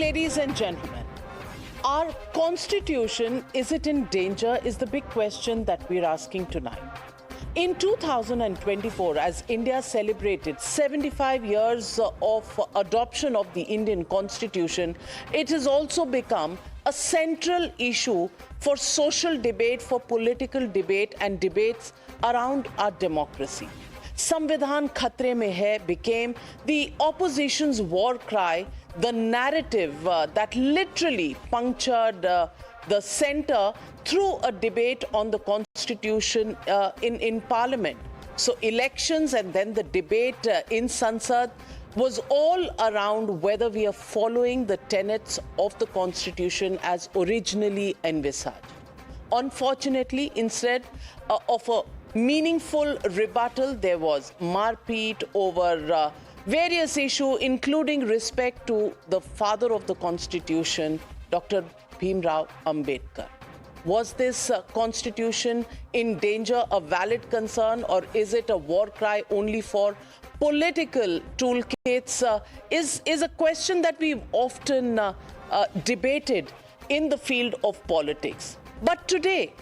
ladies and gentlemen, our constitution, is it in danger, is the big question that we're asking tonight. In 2024, as India celebrated 75 years of adoption of the Indian constitution, it has also become a central issue for social debate, for political debate and debates around our democracy. Samvidhan Khatre Mein Hai became the opposition's war cry, the narrative that literally punctured the center through a debate on the constitution in parliament. So elections and then the debate in Sansad was all around whether we are following the tenets of the constitution as originally envisaged. Unfortunately, instead of a meaningful rebuttal, there was marpeat over various issues, including respect to the father of the constitution, Dr. Bhimrao Ambedkar. Was this constitution in danger a valid concern, or is it a war cry only for political toolkits? Is a question that we've often debated in the field of politics. But today,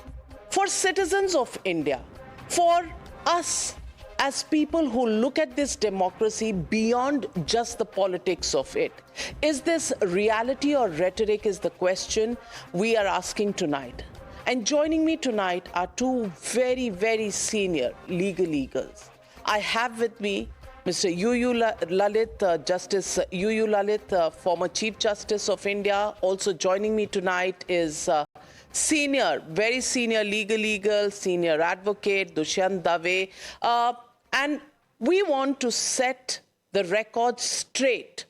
for citizens of India, for us as people who look at this democracy beyond just the politics of it, is this reality or rhetoric is the question we are asking tonight. And joining me tonight are two very, very senior legal eagles. I have with me Mr. Lalit, Justice Lalit, former Chief Justice of India. Also joining me tonight is very senior legal eagle, senior advocate, Dushyant Dave. And we want to set the record straight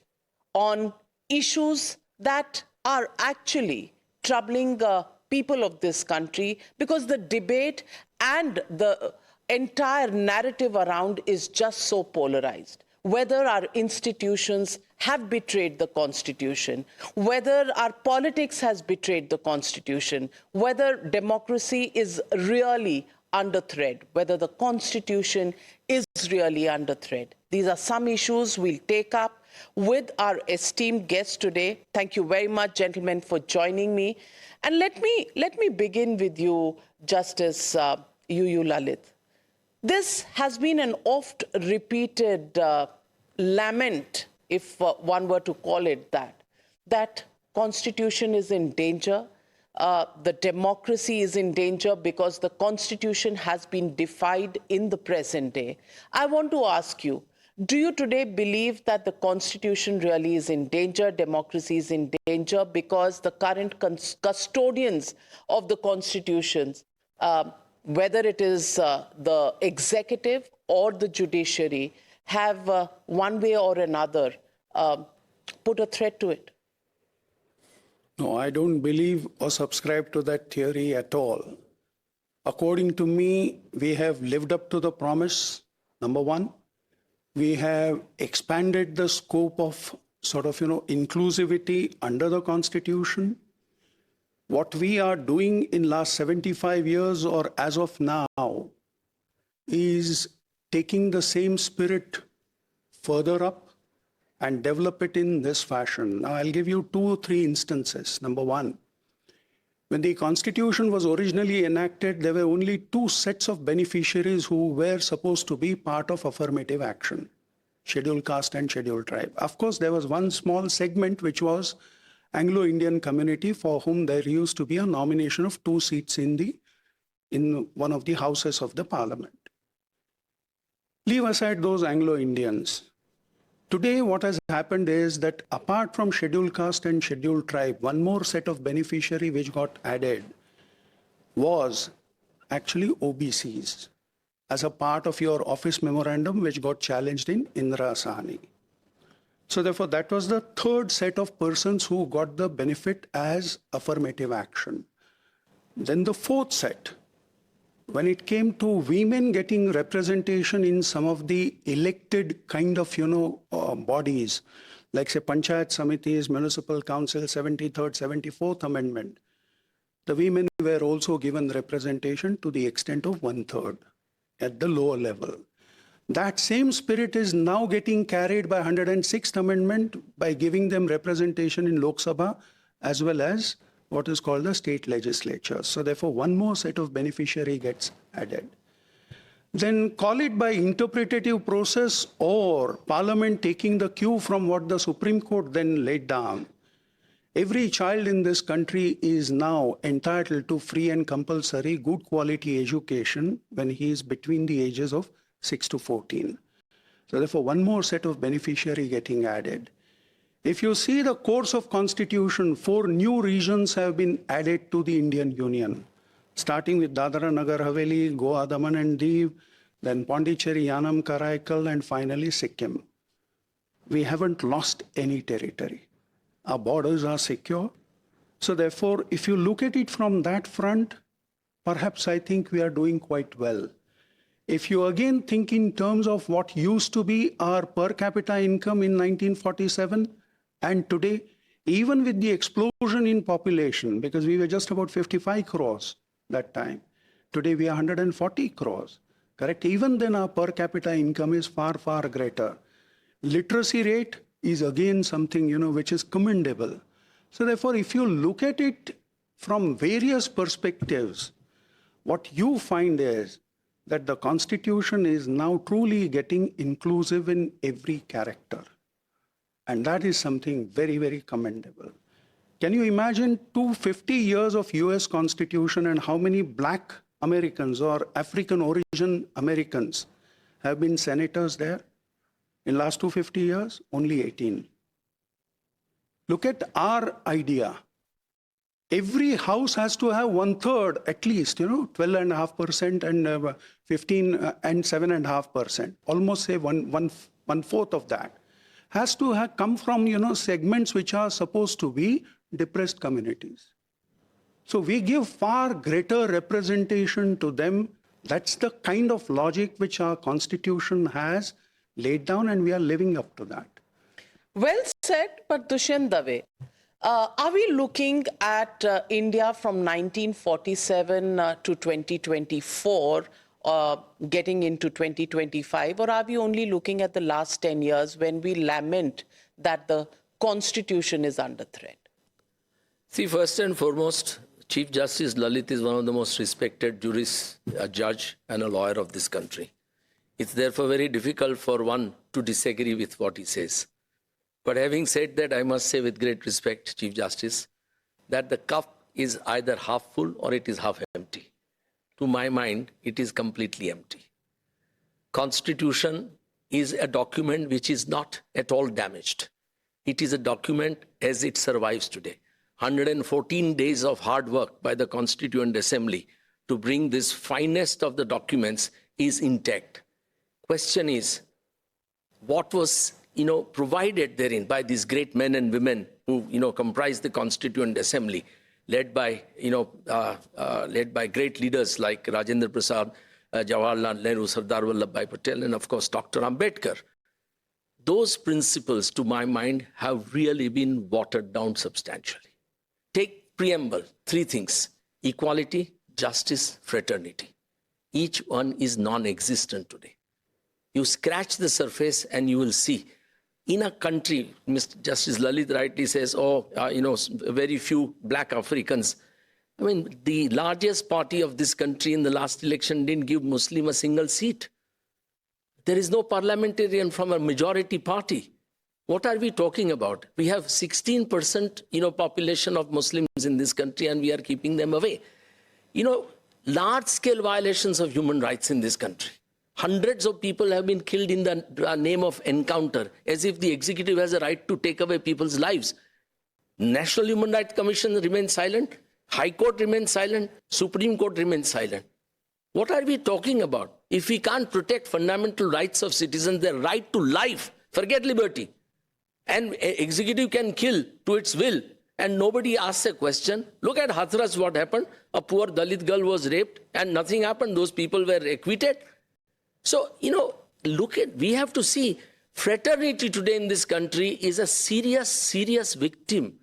on issues that are actually troubling people of this country, because the debate and the entire narrative around is just so polarized. Whether our institutions have betrayed the Constitution, whether our politics has betrayed the Constitution, whether democracy is really under threat, whether the Constitution is really under threat. These are some issues we'll take up with our esteemed guest today. Thank you very much, gentlemen, for joining me. And let me begin with you, Justice Lalit. This has been an oft-repeated lament, if one were to call it that Constitution is in danger. The democracy is in danger because the Constitution has been defied in the present day. I want to ask you, do you today believe that the Constitution really is in danger, democracy is in danger, because the current custodians of the Constitutions, whether it is the executive or the judiciary, have one way or another put a threat to it? No, I don't believe or subscribe to that theory at all. According to me, we have lived up to the promise, number one. We have expanded the scope of inclusivity under the Constitution. What we are doing in last 75 years or as of now is taking the same spirit further up and develop it in this fashion. Now, I'll give you 2 or 3 instances. Number one, when the Constitution was originally enacted, there were only 2 sets of beneficiaries who were supposed to be part of affirmative action: scheduled caste and scheduled tribe. Of course, there was one small segment which was Anglo-Indian community, for whom there used to be a nomination of 2 seats in one of the houses of the parliament. Leave aside those Anglo-Indians. Today, what has happened is that apart from scheduled caste and scheduled tribe, one more set of beneficiary which got added was actually OBCs, as a part of your office memorandum which got challenged in Indira Sahni. So therefore, that was the 3rd set of persons who got the benefit as affirmative action. Then the 4th set, when it came to women getting representation in some of the elected kind of, bodies, like say Panchayat Samitis, Municipal Council, 73rd, 74th Amendment, the women were also given representation to the extent of 1/3 at the lower level. That same spirit is now getting carried by 106th Amendment by giving them representation in Lok Sabha as well as what is called the state legislatures. So therefore, one more set of beneficiary gets added. Then call it by interpretative process or Parliament taking the cue from what the Supreme Court then laid down. Every child in this country is now entitled to free and compulsory good quality education when he is between the ages of 6 to 14. So therefore, one more set of beneficiary getting added. If you see the course of constitution, 4 new regions have been added to the Indian Union, starting with Dadra Nagar Haveli, Goa, Daman and Diu, then Pondicherry, Yanam, Karaikal, and finally Sikkim. We haven't lost any territory. Our borders are secure. So therefore, if you look at it from that front, perhaps I think we are doing quite well. If you again think in terms of what used to be our per capita income in 1947 and today, even with the explosion in population, because we were just about 55 crores that time, today we are 140 crores, correct? Even then our per capita income is far, far greater. Literacy rate is again something, which is commendable. So therefore, if you look at it from various perspectives, what you find is that the Constitution is now truly getting inclusive in every character. And that is something very, very commendable. Can you imagine 250 years of US Constitution and how many Black Americans or African origin Americans have been senators there? In last 250 years, only 18. Look at our idea. Every house has to have 1/3 at least, 12.5% and 15 and 7.5%. Almost say one fourth of that has to have come from segments which are supposed to be depressed communities. So we give far greater representation to them. That's the kind of logic which our Constitution has laid down, and we are living up to that. Well said, but Dushyant Dave, are we looking at India from 1947 to 2024, getting into 2025, or are we only looking at the last 10 years when we lament that the Constitution is under threat? See, first and foremost, Chief Justice Lalit is one of the most respected jurists, a judge and a lawyer of this country. It's therefore very difficult for one to disagree with what he says. But having said that, I must say with great respect, Chief Justice, that the cup is either half full or it is half empty. To my mind, it is completely empty. Constitution is a document which is not at all damaged. It is a document as it survives today. 114 days of hard work by the Constituent Assembly to bring this finest of the documents is intact. Question is, what was provided therein by these great men and women who comprise the Constituent Assembly, led by great leaders like Rajendra Prasad, Jawaharlal Nehru, Sardar Vallabhbhai Patel, and of course Dr. Ambedkar. Those principles, to my mind, have really been watered down substantially. Take preamble, 3 things: equality, justice, fraternity. Each one is non-existent today. You scratch the surface and you will see. In a country, Mr. Justice Lalit rightly says, very few Black Africans. I mean, the largest party of this country in the last election didn't give Muslim a single seat. There is no parliamentarian from a majority party. What are we talking about? We have 16% population of Muslims in this country, and we are keeping them away. Large-scale violations of human rights in this country. Hundreds of people have been killed in the name of encounter, as if the executive has a right to take away people's lives. National Human Rights Commission remains silent. High Court remains silent. Supreme Court remains silent. What are we talking about? If we can't protect fundamental rights of citizens, their right to life, forget liberty, and executive can kill to its will, and nobody asks a question. Look at Hathras, what happened. A poor Dalit girl was raped and nothing happened. Those people were acquitted. So, we have to see fraternity today in this country is a serious, serious victim.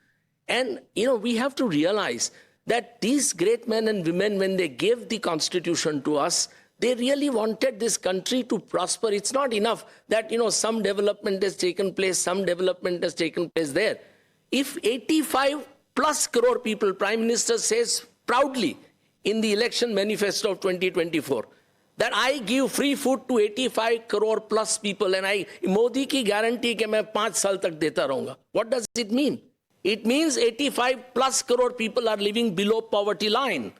And, we have to realize that these great men and women, when they gave the Constitution to us, They really wanted this country to prosper. It's not enough that, some development has taken place, some development has taken place there. If 85 plus crore people, Prime Minister says proudly in the election manifesto of 2024, that I give free food to 85 crore plus people and Modi ki guarantee ke main 5 saal tak deta rahunga. What does it mean? It means 85 plus crore people are living below poverty line.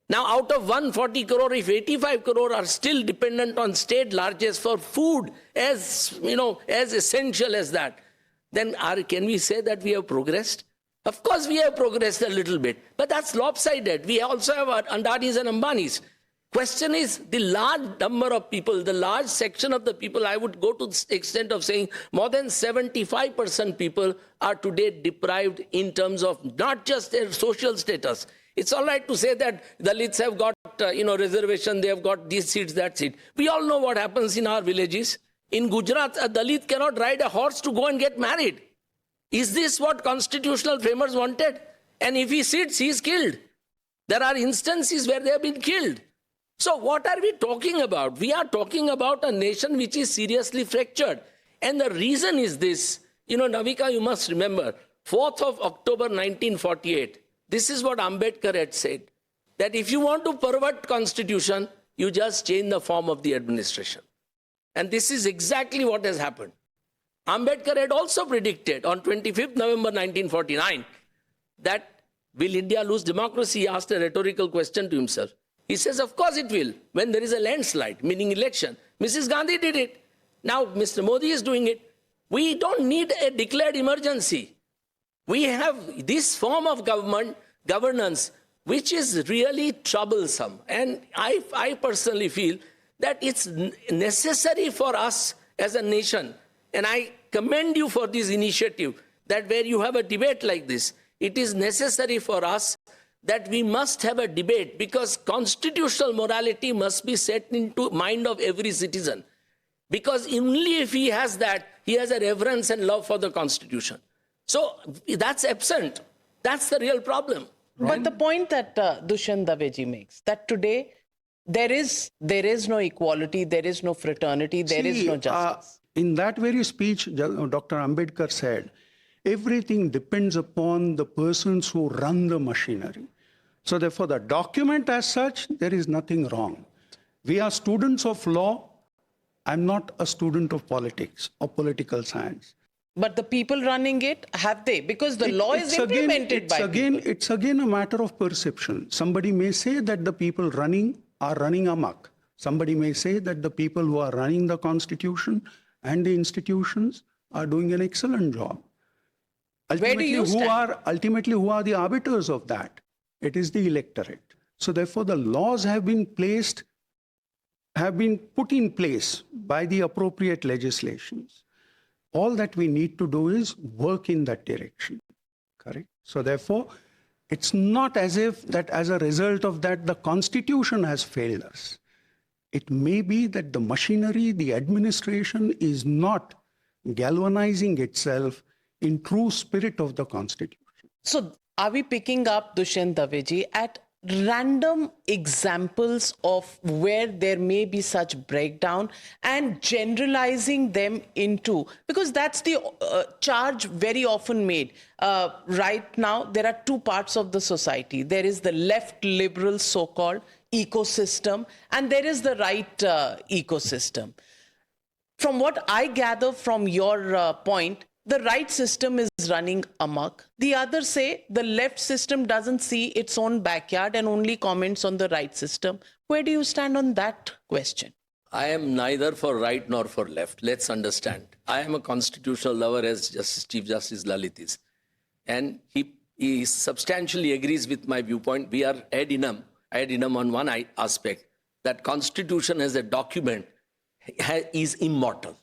Now, out of 140 crore, if 85 crore are still dependent on state largesse for food, as essential as that, then can we say that we have progressed? Of course, we have progressed a little bit, but that's lopsided. We also have Adanis and Ambanis. Question is, the large number of people, the large section of the people, I would go to the extent of saying more than 75% people are today deprived in terms of not just their social status. It's all right to say that Dalits have got, reservation, they have got these seats, that seat. We all know what happens in our villages. In Gujarat, a Dalit cannot ride a horse to go and get married. Is this what constitutional framers wanted? And if he sits, he is killed. There are instances where they have been killed. So what are we talking about? We are talking about a nation which is seriously fractured. And the reason is this. Navika, you must remember, 4th of October 1948, this is what Ambedkar had said, that if you want to pervert constitution, you just change the form of the administration. And this is exactly what has happened. Ambedkar had also predicted on 25th November 1949 that will India lose democracy? He asked a rhetorical question to himself. He says, of course it will, when there is a landslide, meaning election. Mrs. Gandhi did it. Now Mr. Modi is doing it. We don't need a declared emergency. We have this form of governance, which is really troublesome. And I personally feel that it's necessary for us as a nation, and I commend you for this initiative, that where you have a debate like this, it is necessary for us that we must have a debate, because constitutional morality must be set into mind of every citizen. Because only if he has that, he has a reverence and love for the Constitution. So that's absent. That's the real problem. But the point that Dushyant Daveji makes, that today there is no equality, there is no fraternity, there is no justice. In that very speech, Dr. Ambedkar said, everything depends upon the persons who run the machinery. So therefore, the document as such, there is nothing wrong. We are students of law. I'm not a student of politics or political science. But the people running it, have they? Because the law is implemented by people. It's again a matter of perception. Somebody may say that the people are running amok. Somebody may say that the people who are running the Constitution and the institutions are doing an excellent job. Where do you stand? Ultimately, who are the arbiters of that? It is the electorate. So therefore, the laws have been put in place by the appropriate legislations. All that we need to do is work in that direction, correct? So therefore, it's not as if that as a result of that, the Constitution has failed us. It may be that the machinery, the administration is not galvanizing itself in true spirit of the Constitution. So are we picking up, Dushyant Daveji, at random examples of where there may be such breakdown and generalizing them into, because that's the charge very often made. Right now, there are two parts of the society. There is the left liberal so-called ecosystem, and there is the right ecosystem. From what I gather from your point, the right system is running amok. The others say the left system doesn't see its own backyard and only comments on the right system. Where do you stand on that question? I am neither for right nor for left. Let's understand. I am a constitutional lover, as Chief Justice Lalit is. And he substantially agrees with my viewpoint. We are ad inam on one aspect, that Constitution as a document is immortal.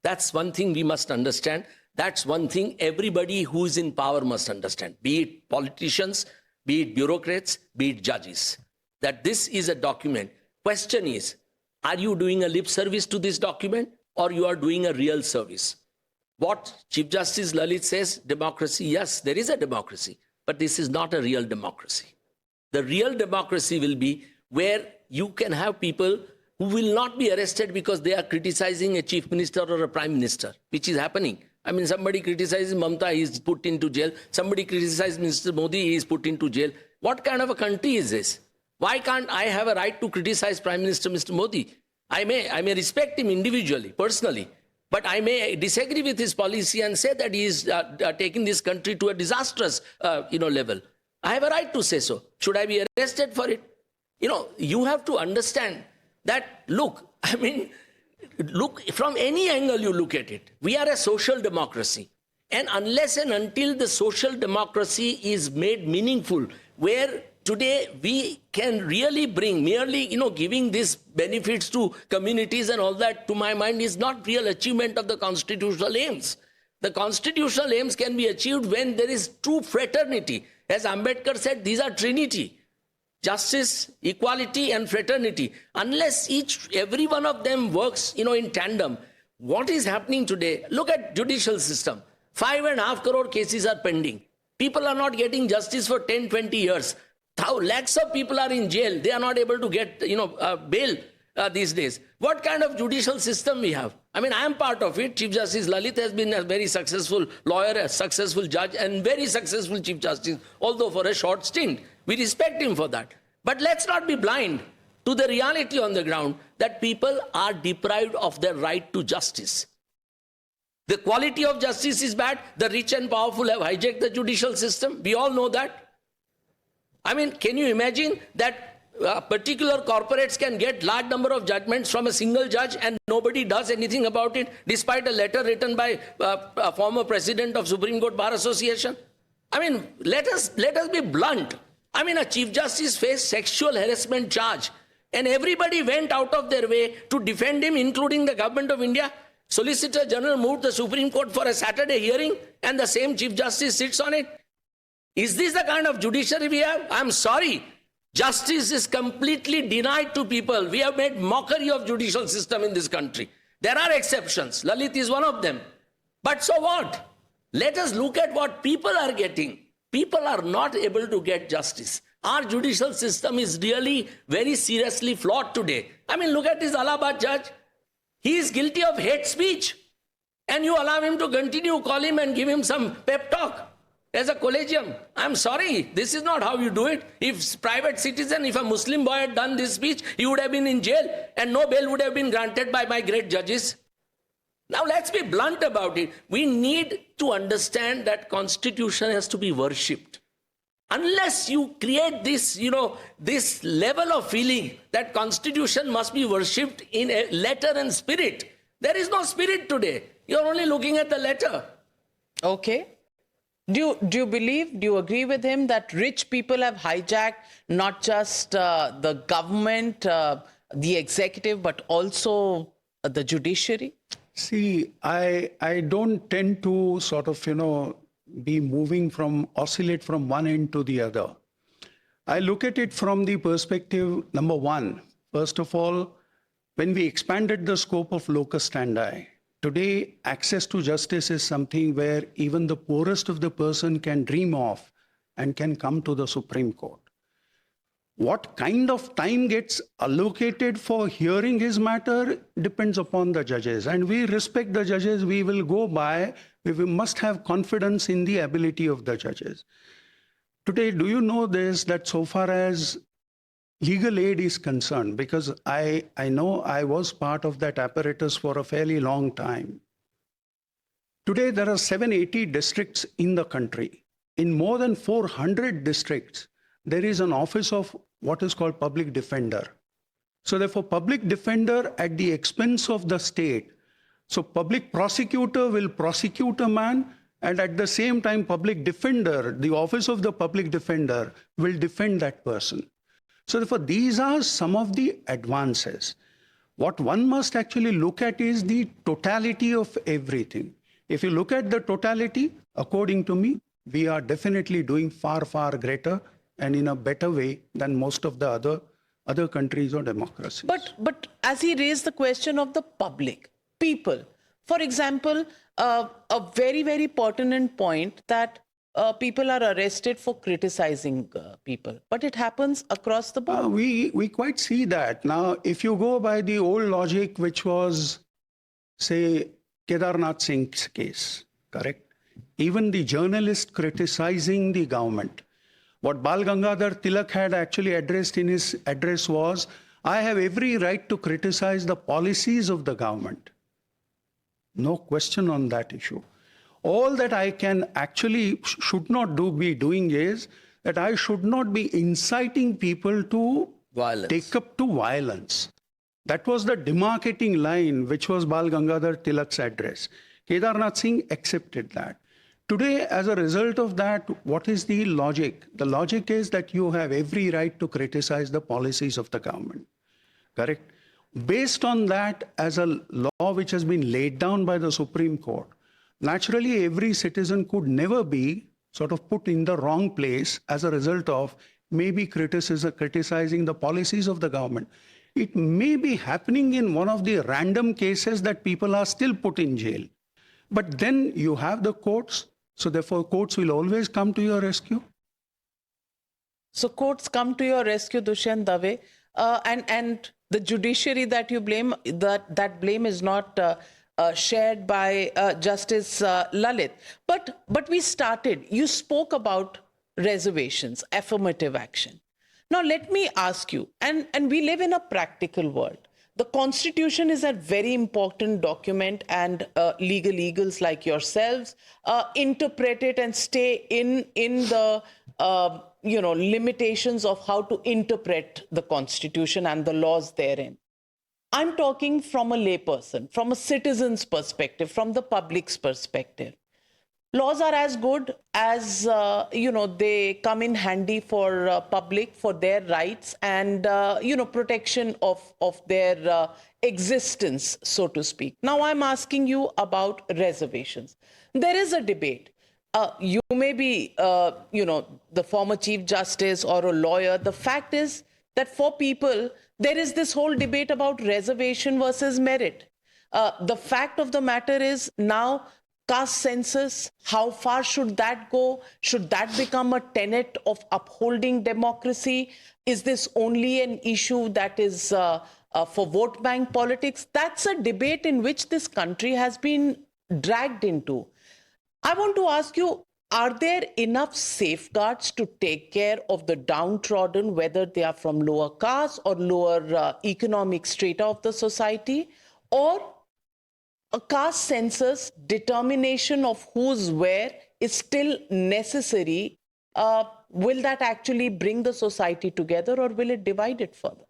That's one thing we must understand. That's one thing everybody who is in power must understand, be it politicians, be it bureaucrats, be it judges, that this is a document. Question is, are you doing a lip service to this document, or you are doing a real service? What Chief Justice Lalit says, democracy, yes, there is a democracy, but this is not a real democracy. The real democracy will be where you can have people who will not be arrested because they are criticizing a chief minister or a prime minister, which is happening. I mean, somebody criticizes Mamta, he is put into jail. Somebody criticizes Mr. Modi, he is put into jail. What kind of a country is this? Why can't I have a right to criticize Prime Minister Mr. Modi? I may respect him individually, personally, but I may disagree with his policy and say that he is taking this country to a disastrous level. I have a right to say so. Should I be arrested for it? You have to understand that, look from any angle you look at it. We are a social democracy. And unless and until the social democracy is made meaningful, where today we can really bring merely, giving these benefits to communities and all that, to my mind, is not real achievement of the constitutional aims. The constitutional aims can be achieved when there is true fraternity. As Ambedkar said, these are trinity. Justice, equality, and fraternity. Unless every one of them works, in tandem, what is happening today? Look at judicial system. 5.5 crore cases are pending. People are not getting justice for 10, 20 years. Lakhs of people are in jail. They are not able to get, bail these days. What kind of judicial system we have? I mean, I am part of it. Chief Justice Lalit has been a very successful lawyer, a successful judge, and very successful Chief Justice, although for a short stint. We respect him for that. But let's not be blind to the reality on the ground that people are deprived of their right to justice. The quality of justice is bad. The rich and powerful have hijacked the judicial system. We all know that. I mean, can you imagine that particular corporates can get large number of judgments from a single judge and nobody does anything about it, despite a letter written by a former president of Supreme Court Bar Association? I mean, let us be blunt. I mean, a Chief Justice faced sexual harassment charge and everybody went out of their way to defend him, including the government of India. Solicitor General moved the Supreme Court for a Saturday hearing and the same Chief Justice sits on it. Is this the kind of judiciary we have? I'm sorry. Justice is completely denied to people. We have made mockery of judicial system in this country. There are exceptions. Lalit is one of them. But so what? Let us look at what people are getting. People are not able to get justice. Our judicial system is really very seriously flawed today. I mean, look at this Allahabad judge. He is guilty of hate speech. And you allow him to continue, call him and give him some pep talk as a collegium. I'm sorry, this is not how you do it. If private citizen, if a Muslim boy had done this speech, he would have been in jail and no bail would have been granted by my great judges. Now let's be blunt about it. We need to understand that constitution has to be worshipped. Unless you create this, this level of feeling that constitution must be worshipped in a letter and spirit. There is no spirit today. You're only looking at the letter. Okay. Do you agree with him that rich people have hijacked not just the government, the executive, but also the judiciary? See, I don't tend to sort of, be oscillate from one end to the other. I look at it from the perspective, number one, first of all, when we expanded the scope of locus standi, today access to justice is something where even the poorest of the person can dream of and can come to the Supreme Court. What kind of time gets allocated for hearing his matter depends upon the judges. And we respect the judges. We will go by. We must have confidence in the ability of the judges. Today, do you know this, that so far as legal aid is concerned, because I know I was part of that apparatus for a fairly long time. Today, there are 780 districts in the country. In more than 400 districts, there is an office of what is called public defender. So therefore, public defender at the expense of the state. So public prosecutor will prosecute a man, and at the same time, public defender, the office of the public defender, will defend that person. So therefore, these are some of the advances. What one must actually look at is the totality of everything. If you look at the totality, according to me, we are definitely doing far, far greater and in a better way than most of the other countries or democracies. But as he raised the question of the public, people, for example, a very, very pertinent point that people are arrested for criticizing people, but it happens across the board. We quite see that. Now, if you go by the old logic, which was, say, Kedarnath Singh's case, correct? Even the journalist criticizing the government, what Bal Gangadhar Tilak had actually addressed in his address was, I have every right to criticize the policies of the government. No question on that issue. All that I can actually should not be doing is that I should not be inciting people to Violence. take up to violence. That was the demarcating line, which was Bal Gangadhar Tilak's address. Kedarnath Singh accepted that. Today, as a result of that, what is the logic? The logic is that you have every right to criticize the policies of the government. Correct? Based on that, as a law which has been laid down by the Supreme Court, naturally every citizen could never be sort of put in the wrong place as a result of maybe criticizing the policies of the government. It may be happening in one of the random cases that people are still put in jail. But then you have the courts, so therefore courts will always come to your rescue. So courts come to your rescue, Dushyant Dave, and the judiciary that you blame, that blame is not shared by Justice Lalit. But we started, you spoke about reservations, affirmative action. Now let me ask you, and we live in a practical world. The Constitution is a very important document, and legal eagles like yourselves interpret it and stay in the limitations of how to interpret the Constitution and the laws therein. I'm talking from a layperson, from a citizen's perspective, from the public's perspective. Laws are as good as, they come in handy for public, for their rights and, protection of their existence, so to speak. Now, I'm asking you about reservations. There is a debate. You may be, the former Chief Justice or a lawyer. The fact is that for people, there is this whole debate about reservation versus merit. The fact of the matter is now, caste census, how far should that go? Should that become a tenet of upholding democracy? Is this only an issue that is for vote bank politics? That's a debate in which this country has been dragged into. I want to ask you, are there enough safeguards to take care of the downtrodden, whether they are from lower caste or lower economic strata of the society, or a caste census determination of who's where is still necessary? Will that actually bring the society together, or will it divide it further?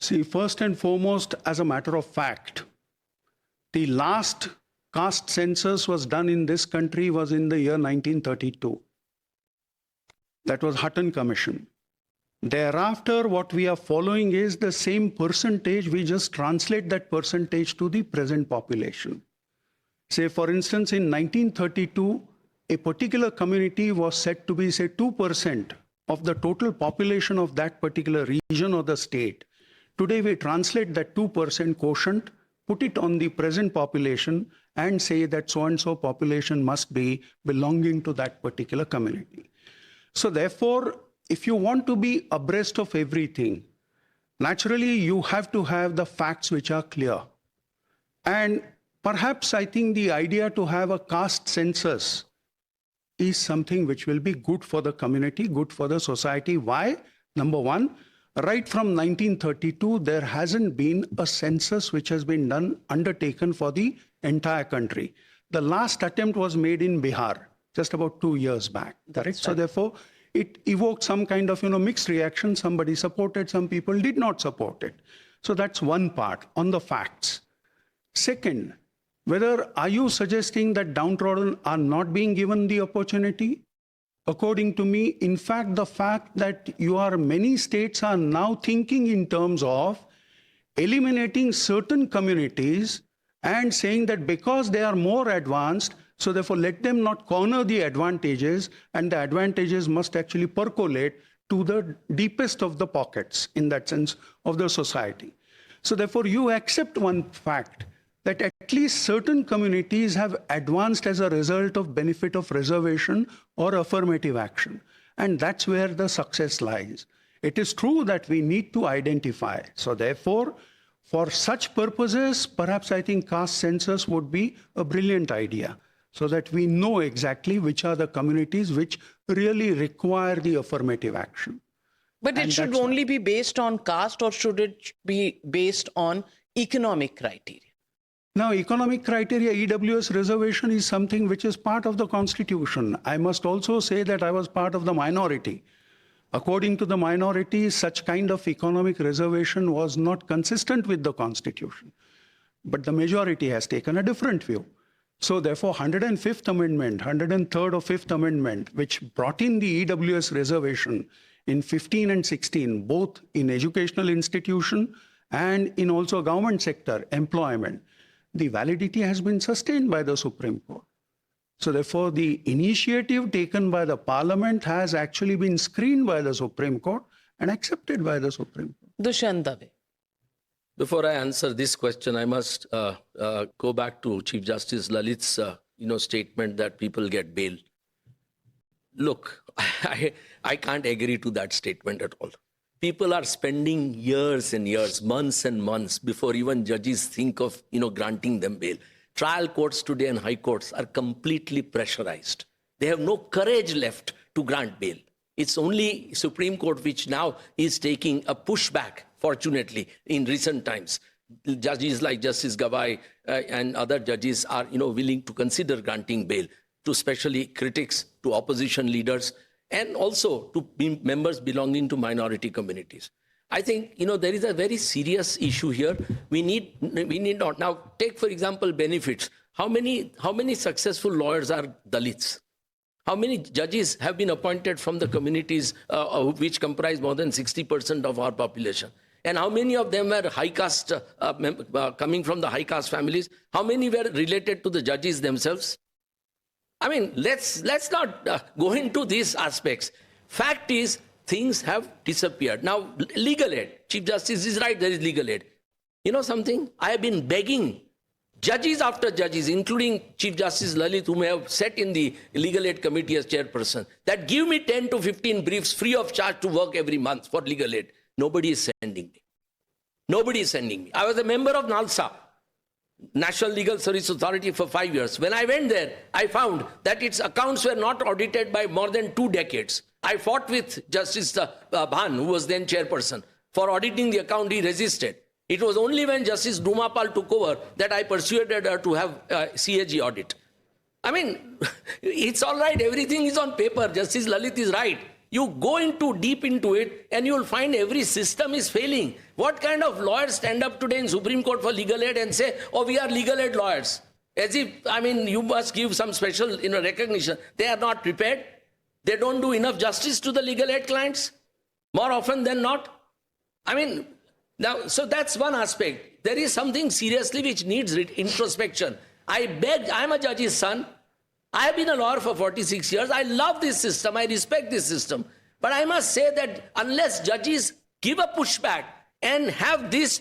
See, first and foremost, as a matter of fact, the last caste census was done in this country was in the year 1932. That was Hutton Commission. Thereafter, what we are following is the same percentage. We just translate that percentage to the present population. Say, for instance, in 1932, a particular community was said to be, say, 2% of the total population of that particular region or the state. Today, we translate that 2% quotient, put it on the present population, and say that so-and-so population must be belonging to that particular community. So therefore, if you want to be abreast of everything, naturally you have to have the facts which are clear. And perhaps I think the idea to have a caste census is something which will be good for the community, good for the society. Why? Number one, right from 1932, there hasn't been a census which has been undertaken for the entire country. The last attempt was made in Bihar just about 2 years back. Correct? So therefore, it evoked some kind of mixed reaction. Somebody supported, some people did not support it. So that's one part on the facts. Second, are you suggesting that downtrodden are not being given the opportunity? According to me, in fact, the fact that many states are now thinking in terms of eliminating certain communities and saying that because they are more advanced, so therefore let them not corner the advantages, and the advantages must actually percolate to the deepest of the pockets, in that sense, of the society. So therefore you accept one fact, that at least certain communities have advanced as a result of benefit of reservation or affirmative action. And that's where the success lies. It is true that we need to identify. So therefore, for such purposes, perhaps I think caste census would be a brilliant idea, so that we know exactly which are the communities which really require the affirmative action. But it should only be based on caste, or should it be based on economic criteria? Now, economic criteria, EWS reservation is something which is part of the Constitution. I must also say that I was part of the minority. According to the minority, such kind of economic reservation was not consistent with the Constitution. But the majority has taken a different view. So therefore, 105th Amendment, 103rd or 5th Amendment, which brought in the EWS reservation in 15 and 16, both in educational institution and in also government sector employment, the validity has been sustained by the Supreme Court. So therefore, the initiative taken by the Parliament has actually been screened by the Supreme Court and accepted by the Supreme Court. Dushyant. Before I answer this question, I must go back to Chief Justice Lalit's statement that people get bail. Look, I can't agree to that statement at all. People are spending years and years, months and months before even judges think of granting them bail. Trial courts today and high courts are completely pressurized. They have no courage left to grant bail. It's only Supreme Court which now is taking a pushback, fortunately, in recent times. Judges like Justice Gawai and other judges are willing to consider granting bail to especially critics, to opposition leaders, and also to members belonging to minority communities. I think there is a very serious issue here. We need not now take, for example, benefits. How many successful lawyers are Dalits? How many judges have been appointed from the communities which comprise more than 60% of our population? And how many of them were high caste, coming from the high caste families? How many were related to the judges themselves? I mean, let's not go into these aspects. Fact is, things have disappeared. Now, legal aid. Chief Justice is right, there is legal aid. You know something? I have been begging judges after judges, including Chief Justice Lalit, whom I have set in the legal aid committee as chairperson, that give me 10 to 15 briefs free of charge to work every month for legal aid. Nobody is sending me. Nobody is sending me. I was a member of NALSA, National Legal Service Authority, for 5 years. When I went there, I found that its accounts were not audited by more than 2 decades. I fought with Justice Bhan, who was then chairperson, for auditing the account. He resisted. It was only when Justice Dhumapal took over that I persuaded her to have CJI audit. I mean, it's all right. Everything is on paper. Justice Lalit is right. You go deep into it and you will find every system is failing. What kind of lawyers stand up today in Supreme Court for legal aid and say, oh, we are legal aid lawyers? As if, I mean, you must give some special recognition. They are not prepared. They don't do enough justice to the legal aid clients, more often than not. I mean, now, so that's one aspect. There is something seriously which needs introspection. I beg, I'm a judge's son. I have been a lawyer for 46 years. I love this system. I respect this system. But I must say that unless judges give a pushback and have this,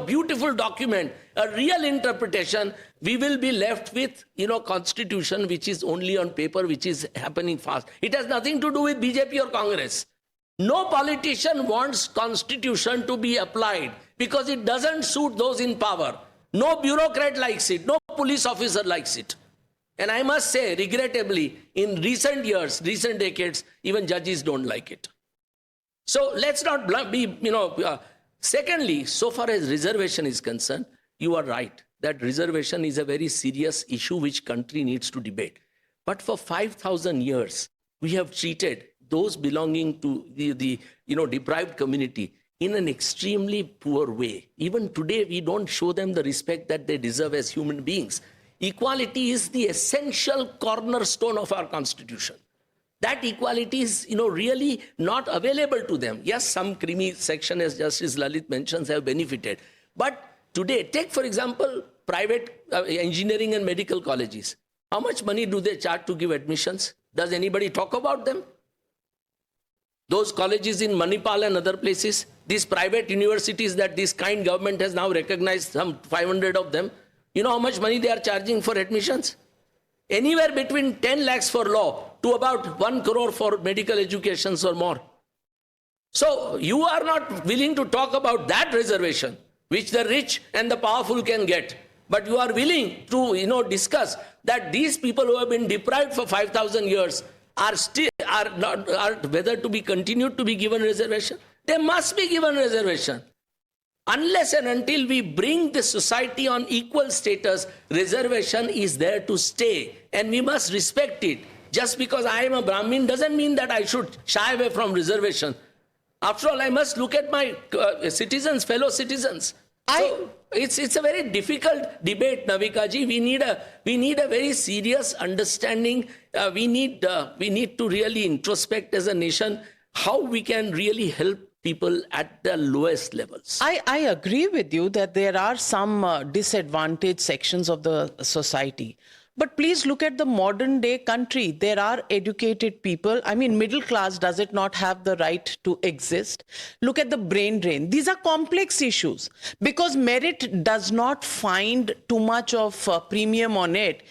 beautiful document, a real interpretation, we will be left with, constitution which is only on paper, which is happening fast. It has nothing to do with BJP or Congress. No politician wants constitution to be applied because it doesn't suit those in power. No bureaucrat likes it. No police officer likes it. And I must say, regrettably, in recent years, recent decades, even judges don't like it. So let's not be, secondly, so far as reservation is concerned, you are right that reservation is a very serious issue which country needs to debate. But for 5,000 years, we have treated those belonging to the deprived community in an extremely poor way. Even today, we don't show them the respect that they deserve as human beings. Equality is the essential cornerstone of our constitution. That equality is, really not available to them. Yes, some creamy section, as Justice Lalit mentions, have benefited. But today, take, for example, private engineering and medical colleges. How much money do they charge to give admissions? Does anybody talk about them? Those colleges in Manipal and other places, these private universities that this kind government has now recognized, some 500 of them, You know how much money they are charging for admissions? Anywhere between 10 lakhs for law to about 1 crore for medical educations or more. So you are not willing to talk about that reservation, which the rich and the powerful can get. But you are willing to, discuss that these people who have been deprived for 5,000 years are whether to be continued to be given reservation. They must be given reservation. Unless and until we bring the society on equal status, reservation is there to stay, and we must respect it. Just because I am a Brahmin doesn't mean that I should shy away from reservation. After all, I must look at my citizens, fellow citizens. So it's a very difficult debate, Navika ji. We need a very serious understanding. We need to really introspect as a nation how we can really help people at the lowest levels. I agree with you that there are some disadvantaged sections of the society. But please look at the modern day country. There are educated people. I mean, middle class, does it not have the right to exist? Look at the brain drain. These are complex issues because merit does not find too much of premium on it.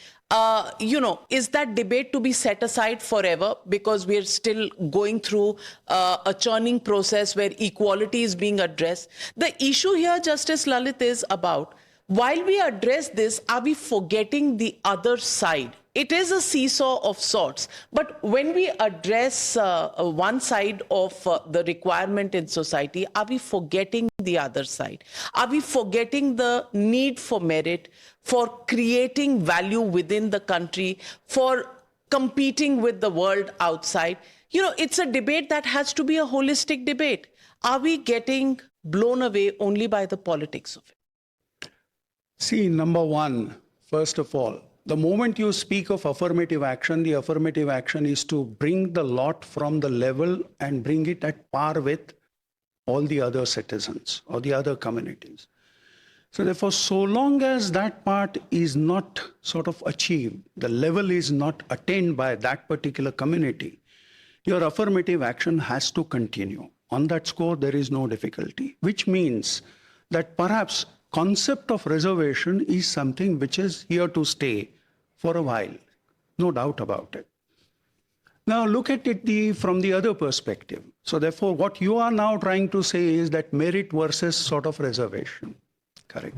Is that debate to be set aside forever because we're still going through a churning process where equality is being addressed? The issue here, Justice Lalit, is about while we address this, are we forgetting the other side? It is a seesaw of sorts. But when we address one side of the requirement in society, are we forgetting the other side? Are we forgetting the need for merit, for creating value within the country, for competing with the world outside? It's a debate that has to be a holistic debate. Are we getting blown away only by the politics of it? See, number one, first of all, the moment you speak of affirmative action, the affirmative action is to bring the lot from the level and bring it at par with all the other citizens or the other communities. So therefore, so long as that part is not sort of achieved, the level is not attained by that particular community, your affirmative action has to continue. On that score, there is no difficulty, which means that perhaps concept of reservation is something which is here to stay for a while, no doubt about it. Now look at it from the other perspective. So therefore, what you are now trying to say is that merit versus sort of reservation, correct?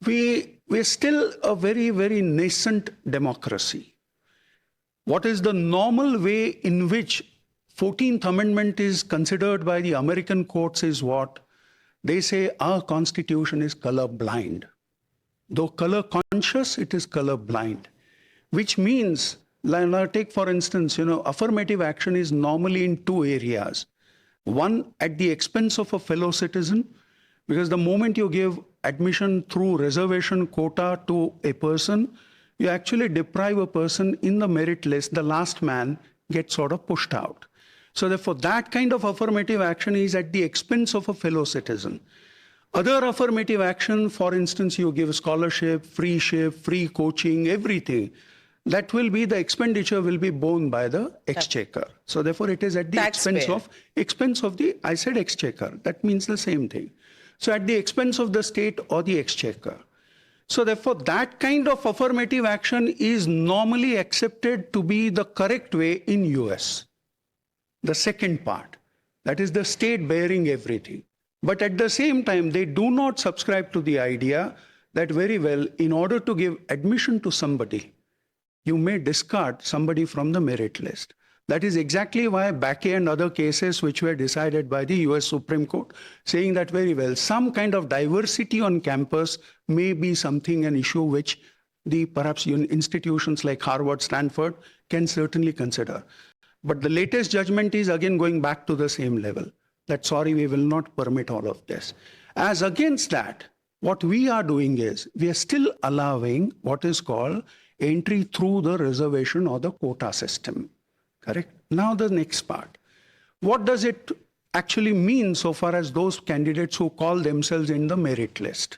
We're still a very, very nascent democracy. What is the normal way in which 14th Amendment is considered by the American courts is what? They say our constitution is color blind. Though color conscious, it is color blind, which means, take for instance, affirmative action is normally in two areas. One, at the expense of a fellow citizen, because the moment you give admission through reservation quota to a person, you actually deprive a person in the merit list. The last man gets sort of pushed out. So therefore, that kind of affirmative action is at the expense of a fellow citizen. Other affirmative action, for instance, you give scholarship, free coaching, everything. That will be, the expenditure will be borne by the exchequer. So therefore, it is at the expense of the, I said exchequer. That means the same thing. So at the expense of the state or the exchequer. So therefore, that kind of affirmative action is normally accepted to be the correct way in US. The second part, that is the state bearing everything. But at the same time, they do not subscribe to the idea that very well, in order to give admission to somebody, you may discard somebody from the merit list. That is exactly why Bakke and other cases which were decided by the US Supreme Court, saying that very well, some kind of diversity on campus may be something, an issue which the perhaps institutions like Harvard, Stanford can certainly consider. But the latest judgment is again going back to the same level, that sorry, we will not permit all of this. As against that, what we are doing is, we are still allowing what is called entry through the reservation or the quota system, correct? Now the next part. What does it actually mean so far as those candidates who call themselves in the merit list?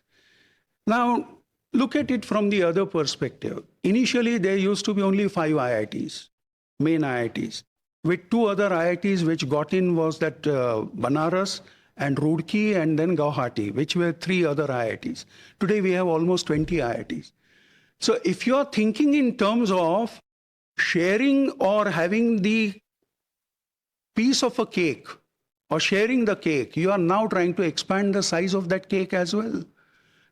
Now, look at it from the other perspective. Initially, there used to be only 5 IITs, main IITs. With 2 other IITs which got in was that Banaras and Roorkee, and then Guwahati, which were 3 other IITs. Today we have almost 20 IITs. So if you're thinking in terms of sharing or having the piece of a cake or sharing the cake, you are now trying to expand the size of that cake as well.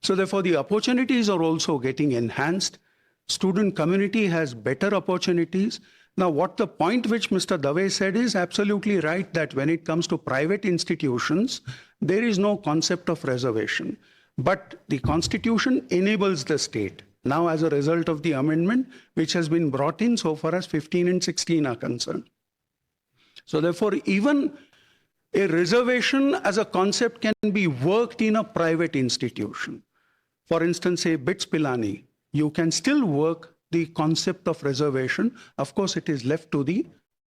So therefore, the opportunities are also getting enhanced. Student community has better opportunities. Now, what the point which Mr. Dave said is absolutely right, that when it comes to private institutions, there is no concept of reservation. But the Constitution enables the state. Now, as a result of the amendment, which has been brought in so far as 15 and 16 are concerned. So therefore, even a reservation as a concept can be worked in a private institution. For instance, say BITS Pilani, you can still work the concept of reservation. Of course, it is left to the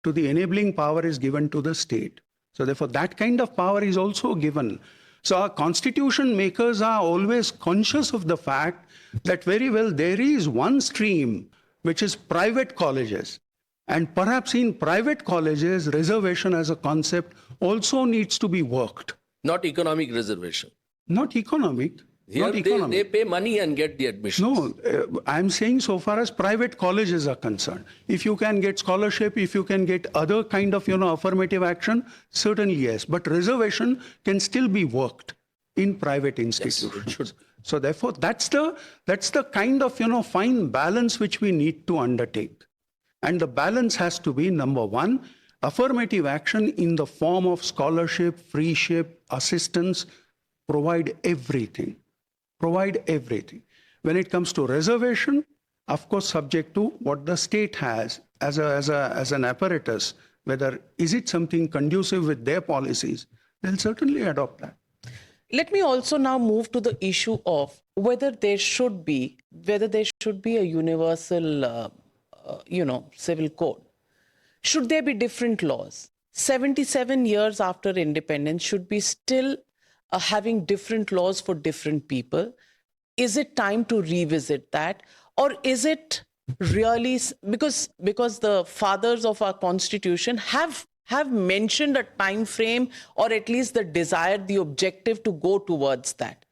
enabling power is given to the state. So therefore, that kind of power is also given. So our constitution makers are always conscious of the fact that very well there is one stream which is private colleges. And perhaps in private colleges, reservation as a concept also needs to be worked. Not economic reservation. Not economic. Here they pay money and get the admission. No, I'm saying so far as private colleges are concerned. If you can get scholarship, if you can get other kind of, affirmative action, certainly yes. But reservation can still be worked in private institutions. Yes, it should. So therefore, that's the kind of, fine balance which we need to undertake. And the balance has to be, number one, affirmative action in the form of scholarship, freeship, assistance, provide everything. Provide everything. When it comes to reservation, of course, subject to what the state has as an apparatus, whether is it something conducive with their policies, they'll certainly adopt that. Let me also now move to the issue of whether there should be a universal, civil code. Should there be different laws? 77 years after independence, should be still having different laws for different people? Is it time to revisit that? Or is it really, because the fathers of our constitution have mentioned a time frame, or at least the desire, the objective to go towards that.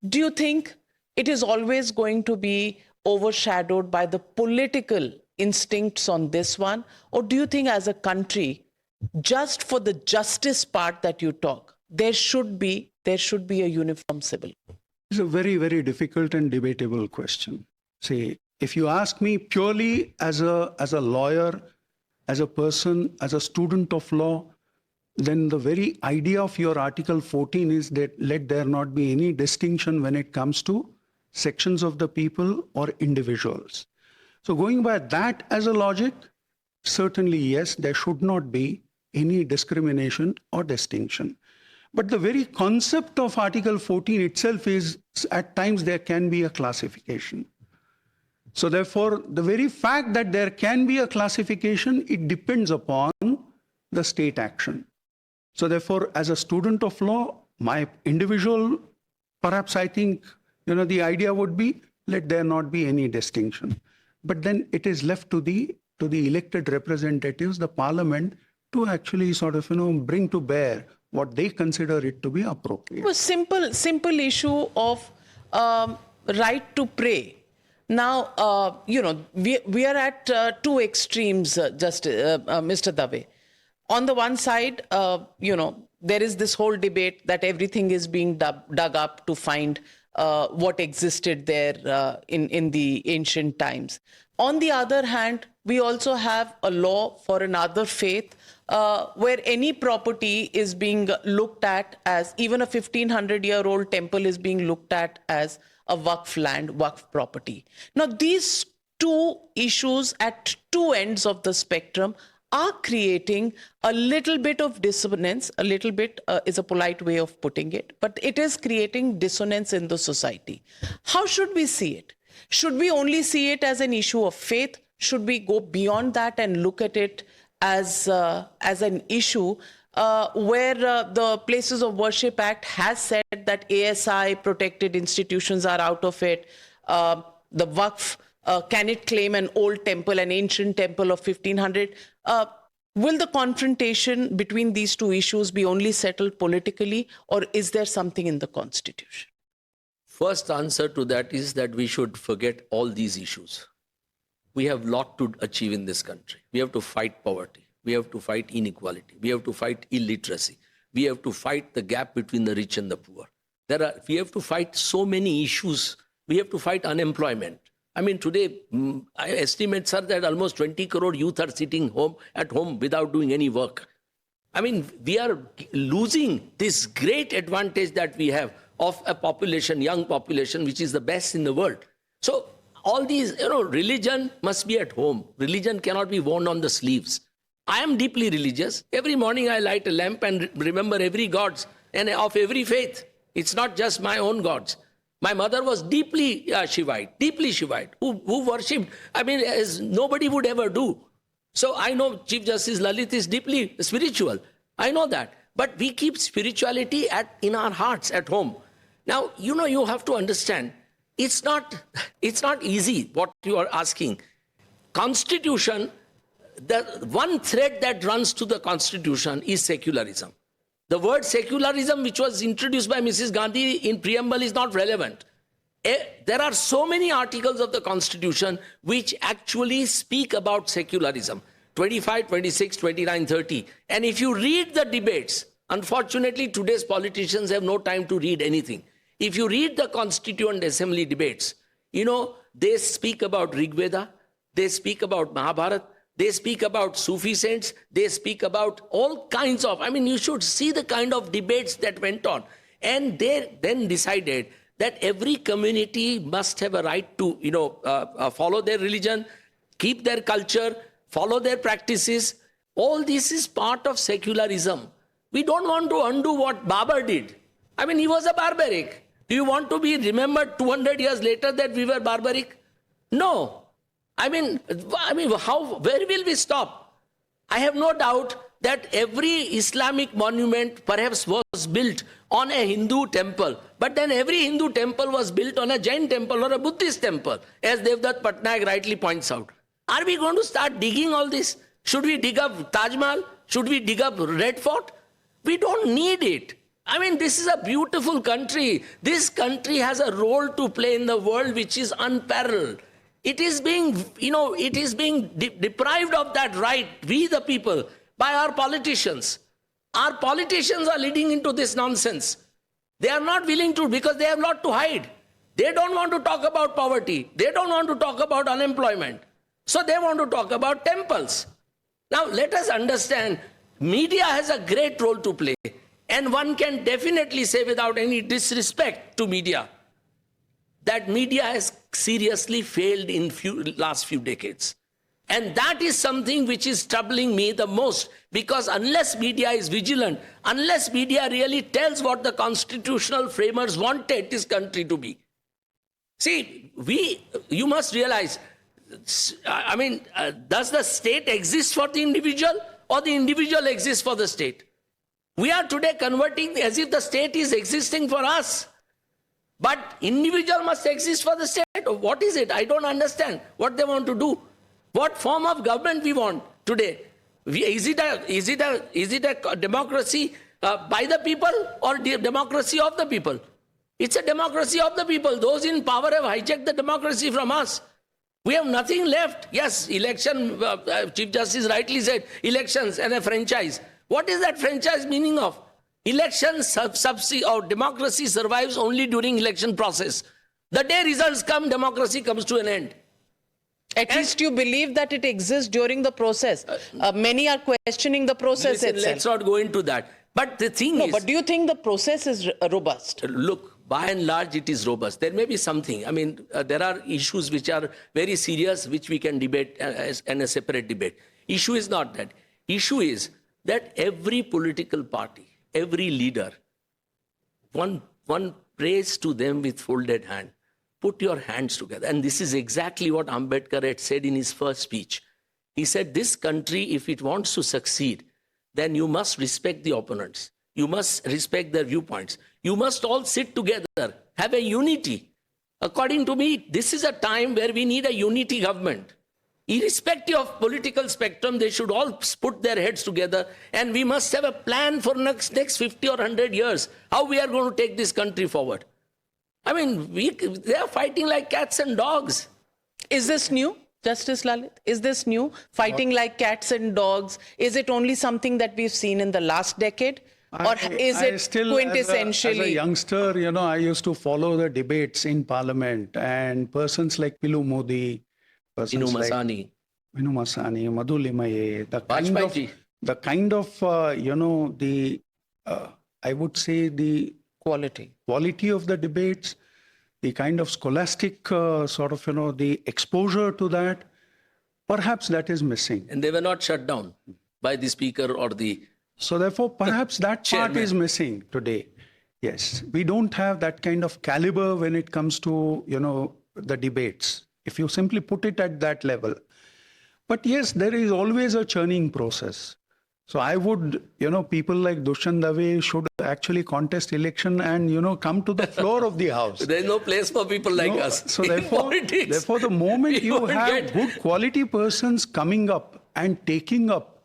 Do you think it is always going to be overshadowed by the political instincts on this one? Or do you think as a country, just for the justice part that you talk, there should be a uniform civil code? It's a very, very difficult and debatable question. See, if you ask me purely as a lawyer, as a person, as a student of law, then the very idea of your Article 14 is that let there not be any distinction when it comes to sections of the people or individuals. So going by that as a logic, certainly yes, there should not be any discrimination or distinction. But the very concept of Article 14 itself is, at times there can be a classification. So therefore, the very fact that there can be a classification, it depends upon the state action. So therefore, as a student of law, my individual, perhaps I think, the idea would be, let there not be any distinction. But then it is left to the elected representatives, the parliament, to actually sort of, bring to bear what they consider it to be appropriate. A simple issue of right to pray. Now, we are at two extremes, Mr. Dave. On the one side, there is this whole debate that everything is being dug up to find what existed there in the ancient times. On the other hand, we also have a law for another faith where any property is being looked at as, even a 1500-year-old temple is being looked at as a waqf land, waqf property. Now, these two issues at two ends of the spectrum are creating a little bit of dissonance. A little bit is a polite way of putting it, but it is creating dissonance in the society. How should we see it? Should we only see it as an issue of faith? Should we go beyond that and look at it as an issue where the Places of Worship Act has said that ASI protected institutions are out of it? The Waqf, can it claim an old temple, an ancient temple of 1500? Will the confrontation between these two issues be only settled politically, or is there something in the Constitution? First answer to that is that we should forget all these issues. We have a lot to achieve in this country. We have to fight poverty. We have to fight inequality. We have to fight illiteracy. We have to fight the gap between the rich and the poor. We have to fight so many issues. We have to fight unemployment. I mean, today, estimates are that almost 20 crore youth are sitting at home without doing any work. I mean, we are losing this great advantage that we have of a population, young population, which is the best in the world. So all these, religion must be at home. Religion cannot be worn on the sleeves. I am deeply religious. Every morning I light a lamp and remember every gods and of every faith. It's not just my own gods. My mother was deeply Shivite, who worshipped, as nobody would ever do. So I know Chief Justice Lalit is deeply spiritual. I know that. But we keep spirituality in our hearts at home. Now, you have to understand, it's not easy what you are asking. Constitution, the one thread that runs to the Constitution is secularism. The word secularism, which was introduced by Mrs. Gandhi in preamble, is not relevant. There are so many articles of the Constitution which actually speak about secularism. 25, 26, 29, 30. And if you read the debates, unfortunately, today's politicians have no time to read anything. If you read the Constituent Assembly debates, they speak about Rig Veda, they speak about Mahabharata, they speak about Sufi saints. They speak about all kinds of, you should see the kind of debates that went on. And they then decided that every community must have a right to, follow their religion, keep their culture, follow their practices. All this is part of secularism. We don't want to undo what Babur did. He was a barbaric. Do you want to be remembered 200 years later that we were barbaric? No. Where will we stop? I have no doubt that every Islamic monument perhaps was built on a Hindu temple. But then every Hindu temple was built on a Jain temple or a Buddhist temple, as Devdutt Patnaik rightly points out. Are we going to start digging all this? Should we dig up Taj Mahal? Should we dig up Red Fort? We don't need it. This is a beautiful country. This country has a role to play in the world which is unparalleled. It is being, deprived of that right, we the people, by our politicians. Our politicians are leading into this nonsense. They are not willing to, because they have a lot to hide. They don't want to talk about poverty. They don't want to talk about unemployment. So they want to talk about temples. Now let us understand, media has a great role to play. And one can definitely say, without any disrespect to media, that media has seriously failed in last few decades. And that is something which is troubling me the most, because unless media is vigilant, unless media really tells what the constitutional framers wanted this country to be. See, you must realize, does the state exist for the individual, or the individual exists for the state? We are today converting as if the state is existing for us. But individual must exist for the state. What is it? I don't understand what they want to do. What form of government we want today? Is it a democracy by the people, or democracy of the people? It's a democracy of the people. Those in power have hijacked the democracy from us. We have nothing left. Yes, election, Chief Justice rightly said, elections and a franchise. What is that franchise meaning of? Election subsidy or democracy survives only during election process. The day results come, democracy comes to an end. At least you believe that it exists during the process. Many are questioning the process itself. Let's not go into that. But the thing is... but do you think the process is robust? Look, by and large, it is robust. There may be something. There are issues which are very serious, which we can debate in a separate debate. Issue is not that. Issue is that every political party, every leader, one prays to them with folded hand. Put your hands together. And this is exactly what Ambedkar had said in his first speech. He said, this country, if it wants to succeed, then you must respect the opponents. You must respect their viewpoints. You must all sit together, have a unity. According to me, this is a time where we need a unity government. Irrespective of political spectrum, they should all put their heads together, and we must have a plan for next 50 or 100 years, how we are going to take this country forward. I mean, they are fighting like cats and dogs. Is this new, Justice Lalit? Is this new? Fighting like cats and dogs? Is it only something that we've seen in the last decade? Or is it quintessentially? As a youngster, I used to follow the debates in Parliament, and persons like Pilu Modi, persons like Vinu Masani, Madhu Limaye, the kind of I would say the quality of the debates, the kind of scholastic the exposure to that, perhaps that is missing. And they were not shut down by the speaker or the... So therefore, perhaps that part is missing today. Yes, we don't have that kind of caliber when it comes to, the debates, if you simply put it at that level. But yes, there is always a churning process. So I would, people like Dushyant Dave should actually contest election and, come to the floor of the house. There's no place for people like us. So therefore, the moment you have good quality persons coming up and taking up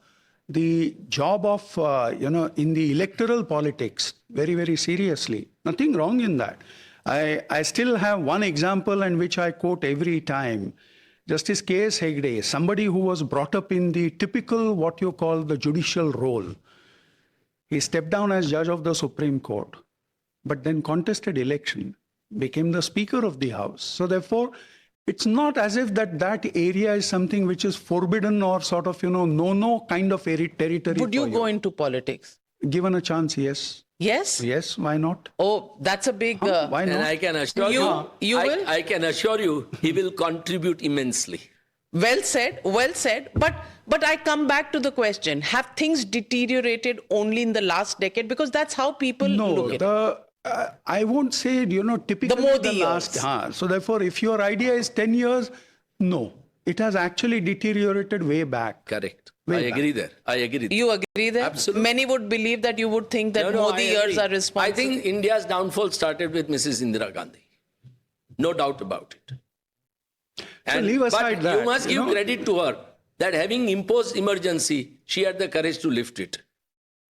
the job of, in the electoral politics very, very seriously. Nothing wrong in that. I still have one example and which I quote every time. Justice K.S. Hegde, somebody who was brought up in the typical what you call the judicial role. He stepped down as judge of the Supreme Court, but then contested election, became the Speaker of the House. So therefore, it's not as if that area is something which is forbidden or sort of, no kind of territory. Would you go into politics? Given a chance, yes. Yes? Yes, why not? Oh, that's a big... why not? And I can assure you, will? I can assure you, he will contribute immensely. Well said, well said. But I come back to the question, have things deteriorated only in the last decade? Because that's how people look at it. I won't say, typically the Modi last. So therefore, if your idea is 10 years, no. It has actually deteriorated way back. Correct. I agree there. You agree there? Absolutely. Many would believe that you would think that Modi years are responsible. I think India's downfall started with Mrs. Indira Gandhi. No doubt about it. So leave aside that. You must give credit to her that having imposed emergency, she had the courage to lift it.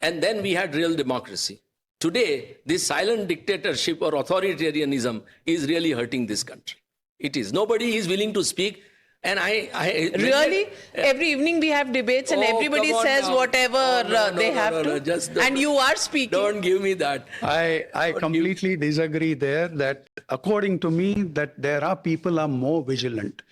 And then we had real democracy. Today, this silent dictatorship or authoritarianism is really hurting this country. It is. Nobody is willing to speak. And really? Every evening we have debates and everybody says whatever they have to. And you are speaking. Don't give me that. I completely disagree there that according to me that there are people are more vigilant.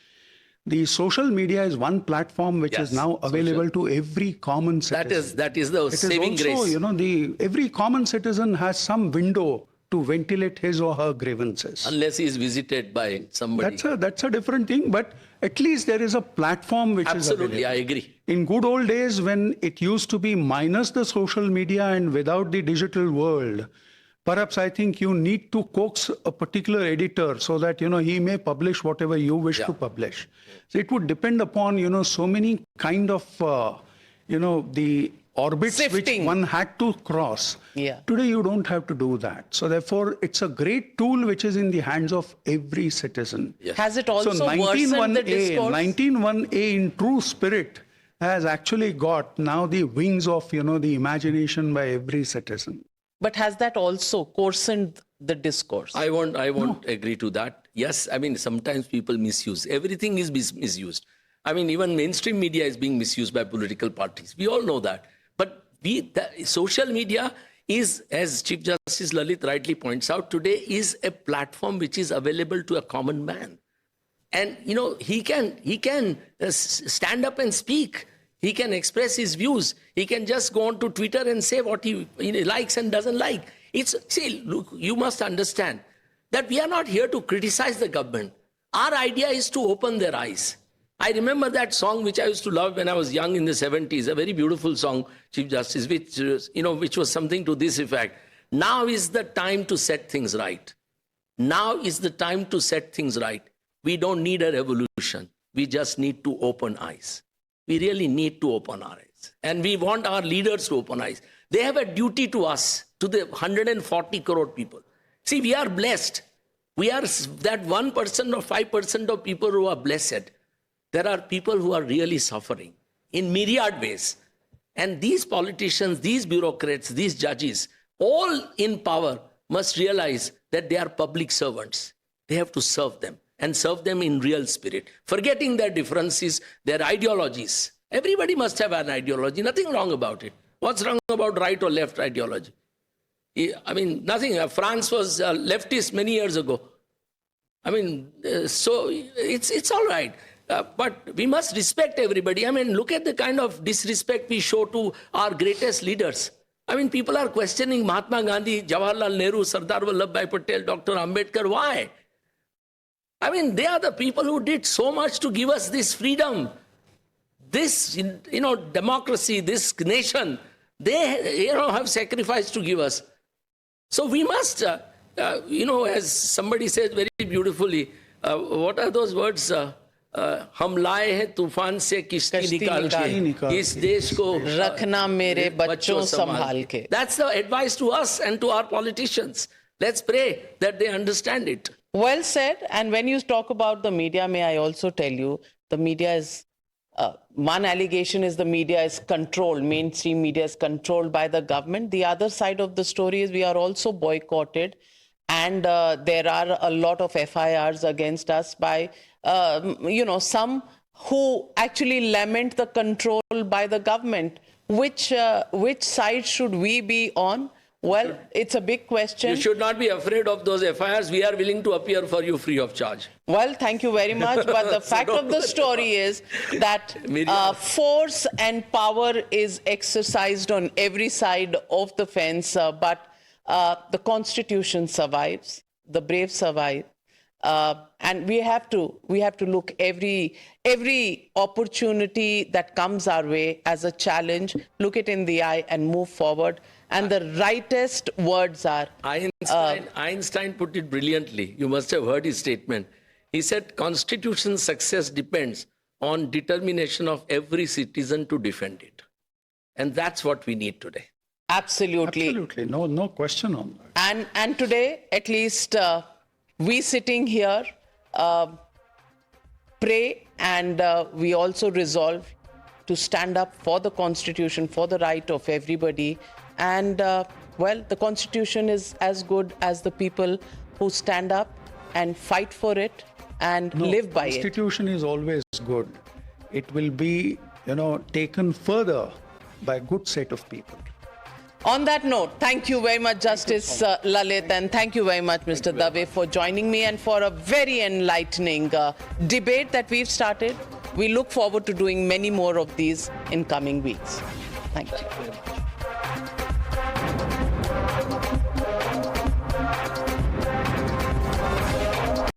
The social media is one platform which is now available to every common citizen. That is the saving grace. Also, every common citizen has some window to ventilate his or her grievances. Unless he is visited by somebody. That's a different thing, but at least there is a platform which is available. Absolutely, I agree. In good old days when it used to be minus the social media and without the digital world, perhaps I think you need to coax a particular editor so that, he may publish whatever you wish to publish. So it would depend upon, so many kind of, the orbits Sifting. which one had to cross. Yeah. Today you don't have to do that. So therefore, it's a great tool which is in the hands of every citizen. Yes. Has it also worsened the discourse? 19.1a in true spirit has actually got now the wings of, the imagination by every citizen. But has that also coarsened the discourse? I won't agree to that. Yes, I mean, sometimes people misuse. Everything is misused. I mean, even mainstream media is being misused by political parties. We all know that. But the social media is, as Chief Justice Lalit rightly points out, today is a platform which is available to a common man. And, he can stand up and speak. He can express his views. He can just go on to Twitter and say what he likes and doesn't like. Look, you must understand that we are not here to criticize the government. Our idea is to open their eyes. I remember that song which I used to love when I was young in the 70s, a very beautiful song, Chief Justice, which was something to this effect. Now is the time to set things right. Now is the time to set things right. We don't need a revolution. We just need to open eyes. We really need to open our eyes. And we want our leaders to open eyes. They have a duty to us, to the 140 crore people. See, we are blessed. We are that 1% or 5% of people who are blessed. there are people who are really suffering in myriad ways. And these politicians, these bureaucrats, these judges, all in power must realize that they are public servants. They have to serve them and serve them in real spirit, forgetting their differences, their ideologies. Everybody must have an ideology, nothing wrong about it. What's wrong about right or left ideology? I mean, nothing. France was leftist many years ago. I mean, so it's all right. But we must respect everybody. I mean, look at the kind of disrespect we show to our greatest leaders. I mean, people are questioning Mahatma Gandhi, Jawaharlal Nehru, Sardar Vallabhbhai Patel, Dr. Ambedkar. Why? I mean, they are the people who did so much to give us this freedom, this, democracy, this nation. They, have sacrificed to give us. So we must, as somebody says very beautifully, what are those words? हम लाए हैं तूफान से किश्ती निकाल के इस देश को रखना मेरे बच्चों संभाल के. That's the advice to us and to our politicians. Let's pray that they understand it. Well said. And when you talk about the media, may I also tell you, the media is, one allegation is the media is controlled, mainstream media is controlled by the government. The other side of the story is we are also boycotted. And there are a lot of FIRs against us by, some who actually lament the control by the government. Which side should we be on? Well, it's a big question. You should not be afraid of those FIRs. We are willing to appear for you free of charge. Well, thank you very much. But the fact of the story is that force and power is exercised on every side of the fence. But the Constitution survives. The brave survive. And we have to look every opportunity that comes our way as a challenge, look it in the eye and move forward. And the rightest words are... Einstein put it brilliantly. You must have heard his statement. He said, Constitution's success depends on determination of every citizen to defend it. And that's what we need today. Absolutely. Absolutely. No question on that. And today, at least we sitting here pray and we also resolve to stand up for the Constitution, for the right of everybody. And the Constitution is as good as the people who stand up and fight for it and live by it. The Constitution is always good. It will be, taken further by a good set of people. On that note, thank you very much, Justice Lalit, and thank you very much, Mr. Dave, for joining me and for a very enlightening debate that we've started. We look forward to doing many more of these in coming weeks. Thank you.